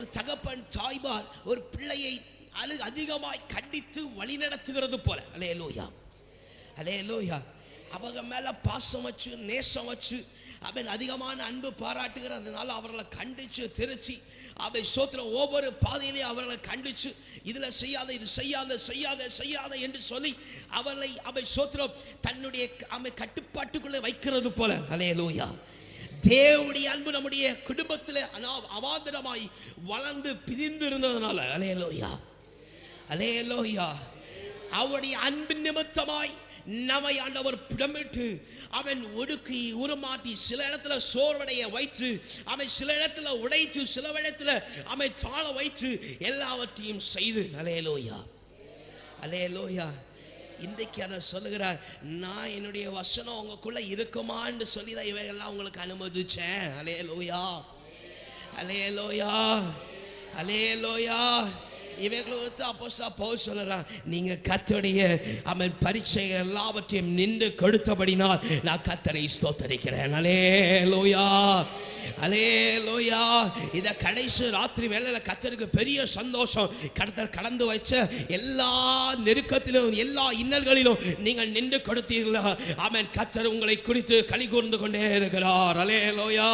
தகப்பன் தாய்மார் ஒரு பிள்ளையை அதிகமாய் கண்டித்து வழி நடத்துகிறது போல. அல்லேலூயா, அல்லேலூயா. அவங்க மேல பாசம் வச்சு நேசம் வச்சு அவன் அதிகமான அன்பு பாராட்டுகிறதுனால அவர்களை கண்டிச்சு திருச்சி அவை சோத்திரம் ஒவ்வொரு பாதையிலையும் அவர்களை கண்டிச்சு இதுல செய்யாத, இது செய்யாத, செய்யாத, செய்யாத என்று சொல்லி அவர்களை அவை சோத்திரம் தன்னுடைய அவை கட்டுப்பாட்டுக்குள்ளே வைக்கிறது போல. அல்லேலூயா. தேவனுடைய அன்பு நம்முடைய குடும்பத்தில் அவாந்தரமாய் வளர்ந்து பிரிந்து இருந்ததுனால அல்லேலூயா, அல்லேலூயா, அவருடைய அன்பின் நிமித்தமாய் நம்மை ஆண்டவர் புடமிட்டு அவன் ஒடுக்கி உருமாற்றி சில இடத்துல சோர்வடைய வைத்து அவன் சில இடத்துல உடைத்து சில இடத்துல அவன் தாழ வைத்து எல்லாவற்றையும் செய்து அல்லேலூயா, அல்லேலூயா. இன்றைக்கு அதை சொல்லுகிறார், நான் என்னுடைய வசனம் உங்களுக்குள்ள இருக்குமான்னு சொல்லி தான் இவைகள்லாம் உங்களுக்கு அனுமதிச்சேன். அல்லேலூயா, அல்லேலூயா, அல்லேலூயா. இவைகளுக்கு அப்போஸ்தலன் பவுல் சொல்றான், நீங்க கர்த்தருடைய அவன் பரீட்சை எல்லாவற்றையும் நின்று கொடுத்தபடினால் நான் கர்த்தரை ஸ்தோத்தரிக்கிறேன். அல்லேலூயா, அல்லேலூயா. இத கடைசி ராத்திரி வேளையில கர்த்தருக்கு பெரிய சந்தோஷம். கர்த்தர் கடந்து வச்ச எல்லா நெருக்கத்திலும் எல்லா இன்னல்களிலும் நீங்கள் நின்று கொடுத்தீர்களா? அவன் கர்த்தர் உங்களை குறித்து களி கூர்ந்து கொண்டே இருக்கிறார். அல்லேலூயா.